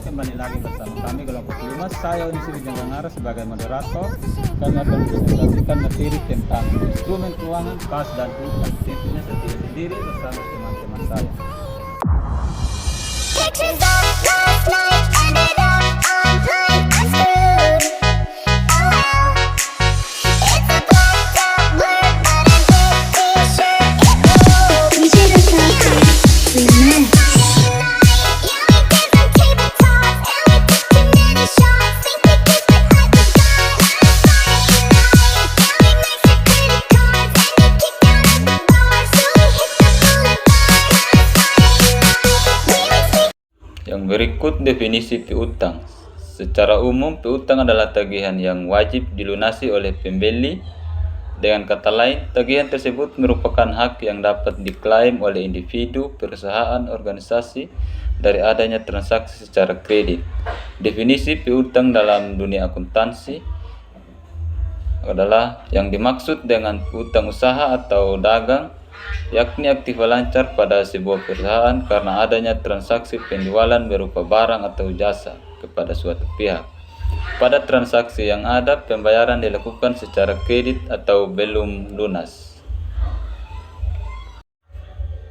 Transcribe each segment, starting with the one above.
kembali lagi bersama kami kelompok 5. Saya Unisiri Janggangara sebagai moderator. Kami akan presentasikan materi tentang instrumen keuangan, kas dan utang. Tentunya saya tidak sendiri bersama teman-teman saya. Pictures of last night ended up on my screwed. Oh well, it's a blacked out blur, but I'm pretty sure it will. You should have thought that we met. Yeah, we did some tabletops and we took too many shots. Think we kissed, but I forgot. Yeah, we maxed our credit cards and we kicked out of the bar, so we hit the boulevard. We would sleep. Yang berikut definisi piutang. Secara umum, piutang adalah tagihan yang wajib dilunasi oleh pembeli. Dengan kata lain, tagihan tersebut merupakan hak yang dapat diklaim oleh individu, perusahaan, organisasi dari adanya transaksi secara kredit. Definisi piutang dalam dunia akuntansi adalah yang dimaksud dengan piutang usaha atau dagang, yakni aktiva lancar pada sebuah perusahaan karena adanya transaksi penjualan berupa barang atau jasa kepada suatu pihak. Pada transaksi yang ada, pembayaran dilakukan secara kredit atau belum lunas.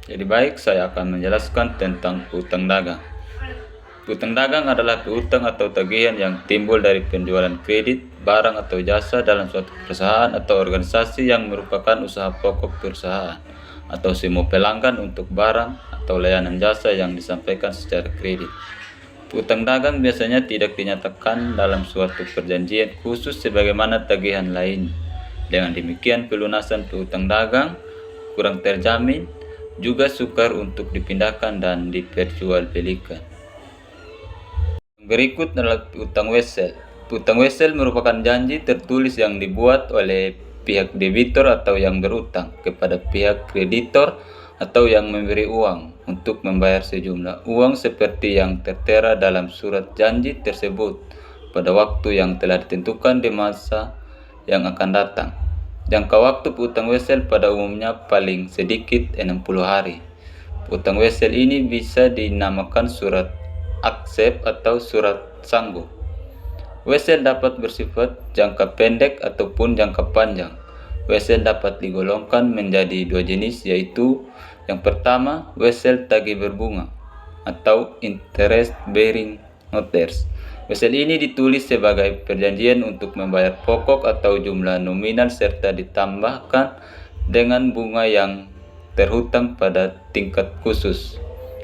Jadi baik, saya akan menjelaskan tentang piutang dagang. Piutang dagang adalah piutang atau tagihan yang timbul dari penjualan kredit, barang atau jasa dalam suatu perusahaan atau organisasi yang merupakan usaha pokok perusahaan atau semua pelanggan untuk barang atau layanan jasa yang disampaikan secara kredit. Piutang dagang biasanya tidak dinyatakan dalam suatu perjanjian khusus sebagaimana tagihan lain. Dengan demikian, pelunasan piutang dagang kurang terjamin, juga sukar untuk dipindahkan dan diperjualbelikan. Berikut adalah piutang wesel. Piutang wesel merupakan janji tertulis yang dibuat oleh pihak debitor atau yang berutang kepada pihak kreditor atau yang memberi uang untuk membayar sejumlah uang seperti yang tertera dalam surat janji tersebut pada waktu yang telah ditentukan di masa yang akan datang. Jangka waktu piutang wesel pada umumnya paling sedikit 60 hari. Piutang wesel ini bisa dinamakan surat aksep atau surat sanggup. Wesel dapat bersifat jangka pendek ataupun jangka panjang. Wesel dapat digolongkan menjadi dua jenis, yaitu yang pertama, wesel tagih berbunga atau interest bearing notes. Wesel ini ditulis sebagai perjanjian untuk membayar pokok atau jumlah nominal serta ditambahkan dengan bunga yang terhutang pada tingkat khusus.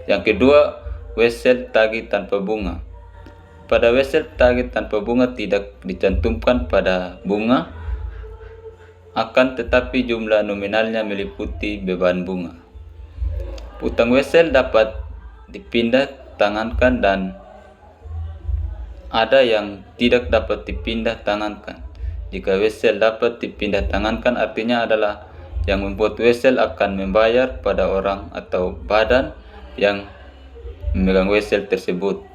Yang kedua, wesel tagih tanpa bunga. Pada wesel tagih tanpa bunga tidak dicantumkan pada bunga, akan tetapi jumlah nominalnya meliputi beban bunga. Piutang wesel dapat dipindah tangankan dan ada yang tidak dapat dipindah tangankan. Jika wesel dapat dipindah tangankan, artinya adalah yang membuat wesel akan membayar pada orang atau badan yang memegang wesel tersebut.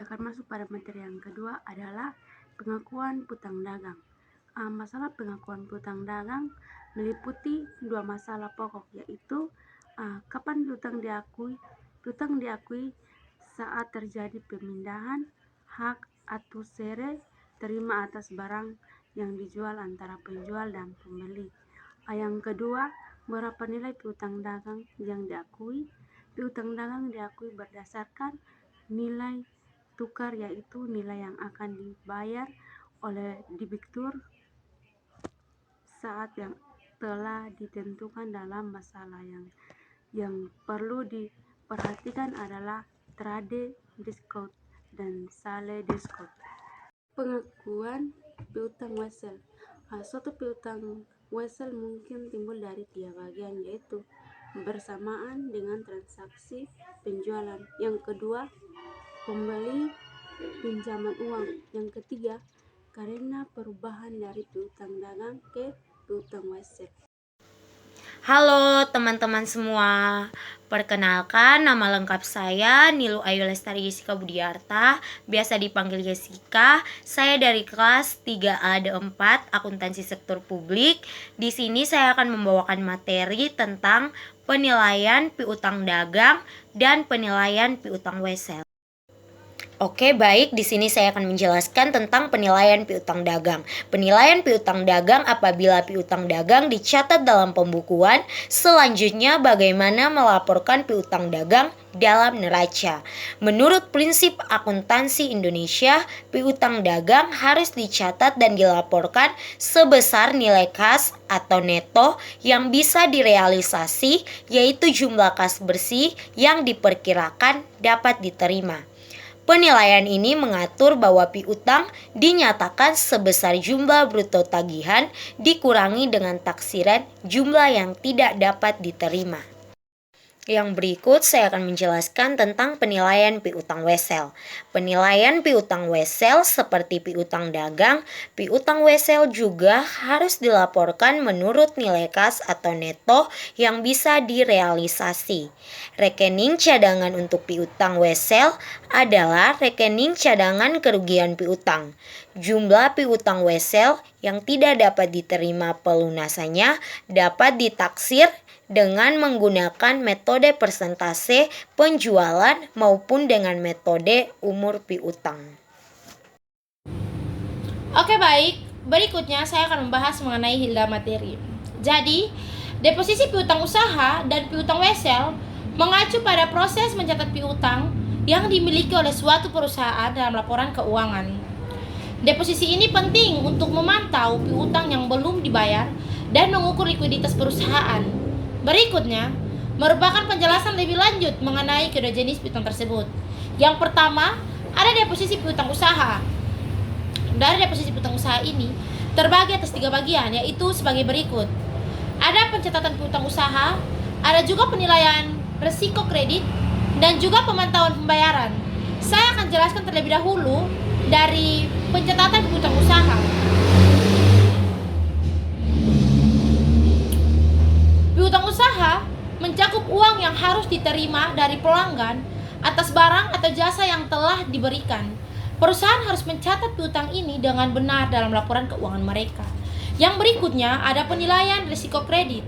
Akan masuk pada materi yang kedua adalah pengakuan piutang dagang. Masalah pengakuan piutang dagang meliputi dua masalah pokok, yaitu kapan piutang diakui. Piutang diakui saat terjadi pemindahan hak atau sere terima atas barang yang dijual antara penjual dan pembeli. Yang kedua, berapa nilai piutang dagang yang diakui. Piutang dagang diakui berdasarkan nilai tukar, yaitu nilai yang akan dibayar oleh debitur saat yang telah ditentukan dalam masalah. Yang perlu diperhatikan adalah trade discount dan sale discount. Pengakuan piutang wesel. Suatu piutang wesel mungkin timbul dari tiga bagian, yaitu bersamaan dengan transaksi penjualan. Yang kedua, pembeli pinjaman uang. Yang ketiga, karena perubahan dari piutang dagang ke piutang wesel. Halo teman-teman semua, perkenalkan nama lengkap saya Nilu Ayu Lestari Jessica Budiarta, biasa dipanggil Jessica. Saya dari kelas 3A D4 Akuntansi Sektor Publik. Di sini saya akan membawakan materi tentang penilaian piutang dagang dan penilaian piutang wesel. Oke, baik. Di sini saya akan menjelaskan tentang penilaian piutang dagang. Penilaian piutang dagang apabila piutang dagang dicatat dalam pembukuan. Selanjutnya, bagaimana melaporkan piutang dagang dalam neraca. Menurut prinsip akuntansi Indonesia, piutang dagang harus dicatat dan dilaporkan sebesar nilai kas atau neto yang bisa direalisasi, yaitu jumlah kas bersih yang diperkirakan dapat diterima. Penilaian ini mengatur bahwa piutang dinyatakan sebesar jumlah bruto tagihan dikurangi dengan taksiran jumlah yang tidak dapat diterima. Yang berikut saya akan menjelaskan tentang penilaian piutang wesel. Penilaian piutang wesel seperti piutang dagang, piutang wesel juga harus dilaporkan menurut nilai kas atau neto yang bisa direalisasi. Rekening cadangan untuk piutang wesel adalah rekening cadangan kerugian piutang. Jumlah piutang wesel yang tidak dapat diterima pelunasannya dapat ditaksir dengan menggunakan metode persentase penjualan maupun dengan metode umur piutang. Oke, baik. Berikutnya saya akan membahas mengenai hilda materi. Jadi, deposisi piutang usaha dan piutang wesel mengacu pada proses mencatat piutang yang dimiliki oleh suatu perusahaan dalam laporan keuangan. Deposisi ini penting untuk memantau piutang yang belum dibayar dan mengukur likuiditas perusahaan. Berikutnya, merupakan penjelasan lebih lanjut mengenai kedua jenis piutang tersebut. Yang pertama, ada deposisi piutang usaha. Dari deposisi piutang usaha ini terbagi atas 3 bagian, yaitu sebagai berikut. Ada pencatatan piutang usaha, ada juga penilaian risiko kredit, dan juga pemantauan pembayaran. Saya akan jelaskan terlebih dahulu dari pencatatan piutang usaha. Piutang usaha mencakup uang yang harus diterima dari pelanggan atas barang atau jasa yang telah diberikan. Perusahaan harus mencatat piutang ini dengan benar dalam laporan keuangan mereka. Yang berikutnya ada penilaian risiko kredit.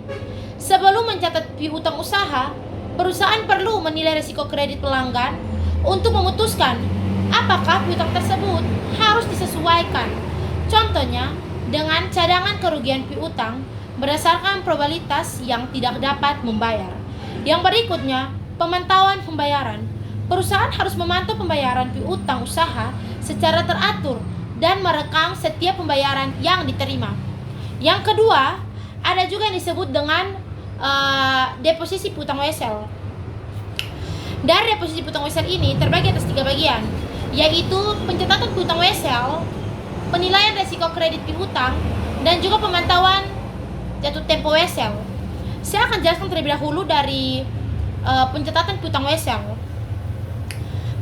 Sebelum mencatat piutang usaha, perusahaan perlu menilai risiko kredit pelanggan untuk memutuskan apakah piutang tersebut harus disesuaikan. Contohnya, dengan cadangan kerugian piutang berdasarkan probabilitas yang tidak dapat membayar. Yang berikutnya, pemantauan pembayaran. Perusahaan harus memantau pembayaran piutang usaha secara teratur dan merekam setiap pembayaran yang diterima. Yang kedua, ada juga yang disebut dengan deposisi piutang wesel. Dari deposisi piutang wesel ini terbagi atas 3 bagian, yaitu pencatatan piutang wesel, penilaian risiko kredit piutang, dan juga pemantauan jatuh tempo wesel. Saya akan jelaskan terlebih dahulu dari pencatatan piutang wesel.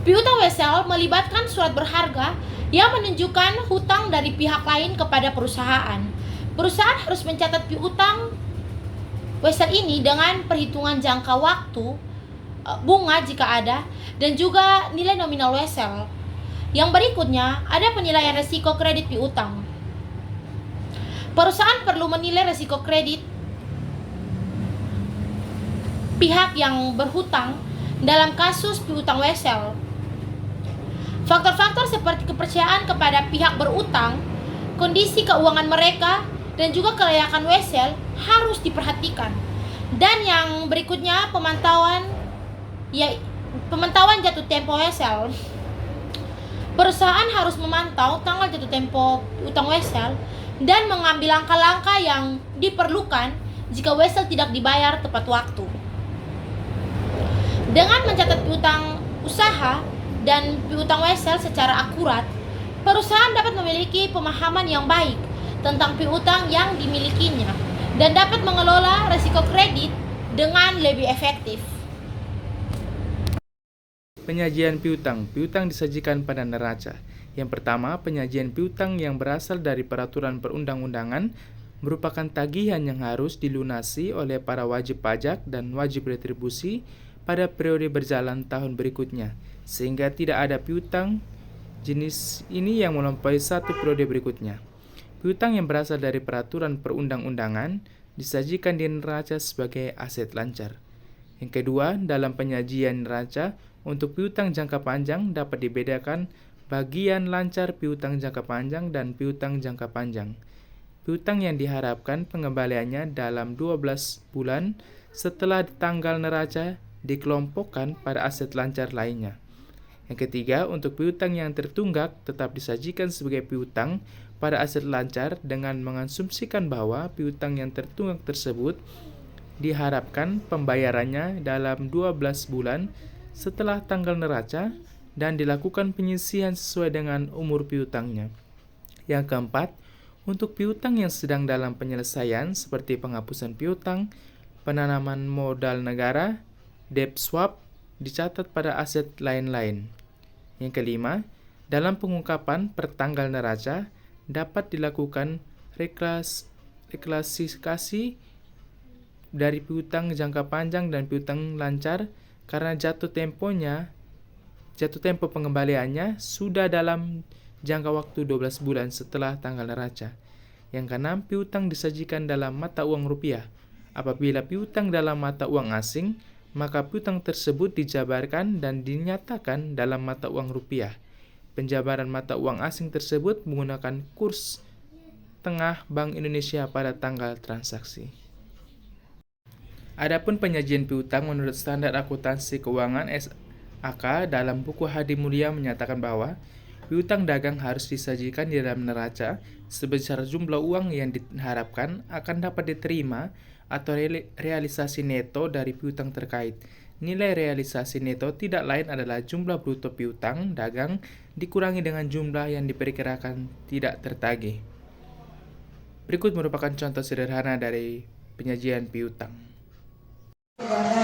Piutang wesel melibatkan surat berharga yang menunjukkan hutang dari pihak lain kepada perusahaan. Perusahaan harus mencatat piutang wesel ini dengan perhitungan jangka waktu, bunga jika ada, dan juga nilai nominal wesel. Yang berikutnya ada penilaian risiko kredit piutang. Perusahaan perlu menilai risiko kredit pihak yang berhutang dalam kasus piutang wesel. Faktor-faktor seperti kepercayaan kepada pihak berutang, kondisi keuangan mereka, dan juga kelayakan wesel harus diperhatikan. Dan yang berikutnya pemantauan jatuh tempo wesel. Perusahaan harus memantau tanggal jatuh tempo utang wesel dan mengambil langkah-langkah yang diperlukan jika wesel tidak dibayar tepat waktu. Dengan mencatat piutang usaha dan piutang wesel secara akurat, perusahaan dapat memiliki pemahaman yang baik tentang piutang yang dimilikinya dan dapat mengelola risiko kredit dengan lebih efektif. Penyajian piutang. Piutang disajikan pada neraca. Yang pertama, penyajian piutang yang berasal dari peraturan perundang-undangan merupakan tagihan yang harus dilunasi oleh para wajib pajak dan wajib retribusi pada periode berjalan tahun berikutnya, sehingga tidak ada piutang jenis ini yang melampaui satu periode berikutnya. Piutang yang berasal dari peraturan perundang-undangan disajikan di neraca sebagai aset lancar. Yang kedua, dalam penyajian neraca, Untuk piutang jangka panjang dapat dibedakan bagian lancar piutang jangka panjang dan piutang jangka panjang. Piutang yang diharapkan pengembaliannya dalam 12 bulan setelah tanggal neraca dikelompokkan pada aset lancar lainnya. Yang ketiga, untuk piutang yang tertunggak tetap disajikan sebagai piutang pada aset lancar dengan mengasumsikan bahwa piutang yang tertunggak tersebut diharapkan pembayarannya dalam 12 bulan setelah tanggal neraca dan dilakukan penyisihan sesuai dengan umur piutangnya. Yang keempat, untuk piutang yang sedang dalam penyelesaian seperti penghapusan piutang, penanaman modal negara, debt swap, dicatat pada aset lain-lain. Yang kelima, dalam pengungkapan pertanggal neraca dapat dilakukan reklasifikasi dari piutang jangka panjang dan piutang lancar karena jatuh tempo pengembaliannya sudah dalam jangka waktu 12 bulan setelah tanggal neraca. Yang keenam, piutang disajikan dalam mata uang rupiah. Apabila piutang dalam mata uang asing, maka piutang tersebut dijabarkan dan dinyatakan dalam mata uang rupiah. Penjabaran mata uang asing tersebut menggunakan kurs tengah Bank Indonesia pada tanggal transaksi. Adapun penyajian piutang menurut standar akuntansi keuangan SAK dalam buku Hadi Mulia menyatakan bahwa piutang dagang harus disajikan di dalam neraca sebesar jumlah uang yang diharapkan akan dapat diterima atau realisasi neto dari piutang terkait. Nilai realisasi neto tidak lain adalah jumlah bruto piutang dagang dikurangi dengan jumlah yang diperkirakan tidak tertagih. Berikut merupakan contoh sederhana dari penyajian piutang.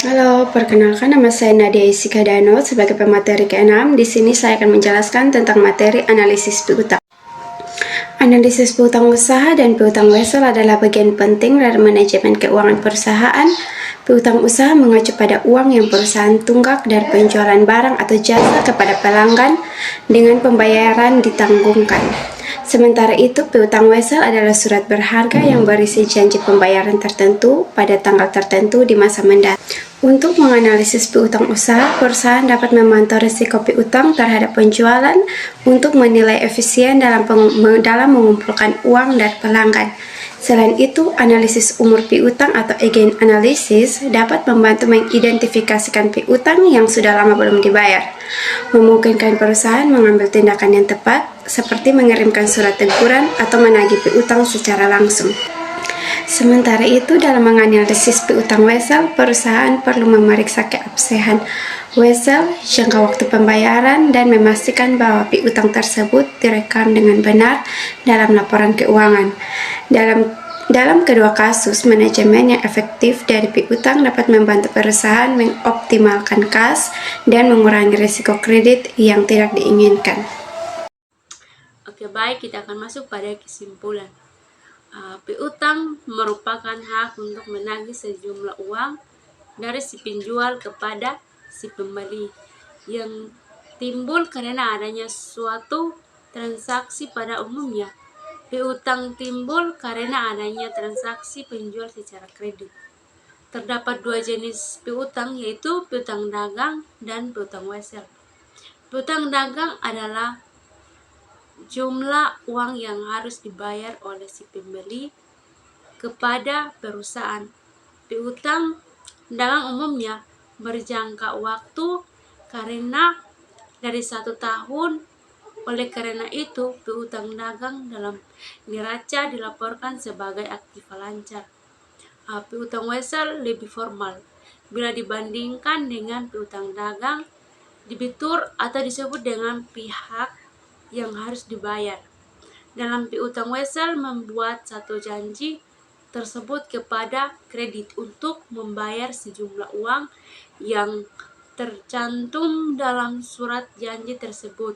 Halo, perkenalkan nama saya Nadia Isika Dano sebagai pemateri ke-6. Di sini saya akan menjelaskan tentang materi analisis piutang. Analisis piutang usaha dan piutang wesel adalah bagian penting dari manajemen keuangan perusahaan. Piutang usaha mengacu pada uang yang perusahaan tunggak dari penjualan barang atau jasa kepada pelanggan dengan pembayaran ditanggungkan. Sementara itu, piutang wesel adalah surat berharga yang berisi janji pembayaran tertentu pada tanggal tertentu di masa mendatang. Untuk menganalisis piutang usaha, perusahaan dapat memantau risiko piutang terhadap penjualan untuk menilai efisien dalam mengumpulkan uang dari pelanggan. Selain itu, analisis umur piutang atau again analysis dapat membantu mengidentifikasikan piutang yang sudah lama belum dibayar, memungkinkan perusahaan mengambil tindakan yang tepat, seperti mengirimkan surat teguran atau menagih piutang secara langsung. Sementara itu, dalam menganalisis piutang wesel, perusahaan perlu memeriksa keabsahan wesel, jangka waktu pembayaran, dan memastikan bahwa piutang tersebut direkam dengan benar dalam laporan keuangan. Dalam kedua kasus, manajemen yang efektif dari piutang dapat membantu perusahaan mengoptimalkan kas dan mengurangi risiko kredit yang tidak diinginkan. Oke, baik, kita akan masuk pada kesimpulan. Piutang merupakan hak untuk menagih sejumlah uang dari si penjual kepada si pembeli yang timbul karena adanya suatu transaksi. Pada umumnya, piutang timbul karena adanya transaksi penjual secara kredit. Terdapat dua jenis piutang, yaitu piutang dagang dan piutang wesel. Piutang dagang adalah jumlah uang yang harus dibayar oleh si pembeli kepada perusahaan. Piutang dagang umumnya berjangka waktu karena dari 1 tahun. Oleh karena itu, piutang dagang dalam neraca dilaporkan sebagai aktiva lancar. Piutang wesel lebih formal bila dibandingkan dengan piutang dagang. Debitur atau disebut dengan pihak yang harus dibayar. Dalam piutang wesel membuat satu janji tersebut kepada kredit untuk membayar sejumlah uang yang tercantum dalam surat janji tersebut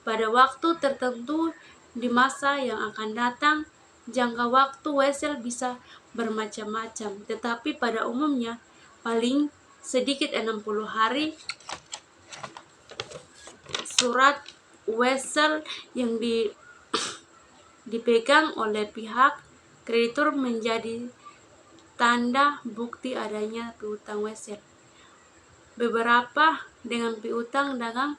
pada waktu tertentu di masa yang akan datang. Jangka waktu wesel bisa bermacam-macam, tetapi pada umumnya paling sedikit 60 hari. Surat wesel yang dipegang oleh pihak kreditur menjadi tanda bukti adanya piutang wesel. Beberapa Dengan piutang dagang,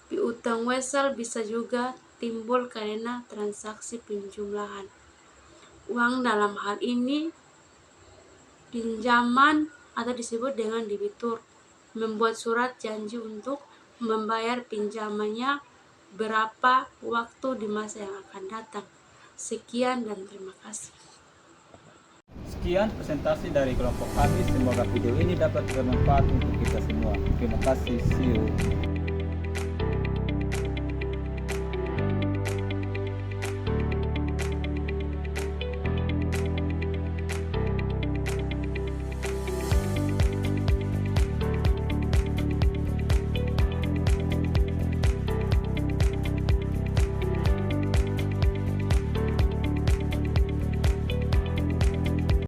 piutang wesel bisa juga timbul karena transaksi penjumlahan uang. Dalam hal ini, pinjaman atau disebut dengan debitur membuat surat janji untuk membayar pinjamannya berapa waktu di masa yang akan datang. Sekian dan terima kasih. Sekian presentasi dari kelompok kami. Semoga video ini dapat bermanfaat untuk kita semua. Terima kasih. See you.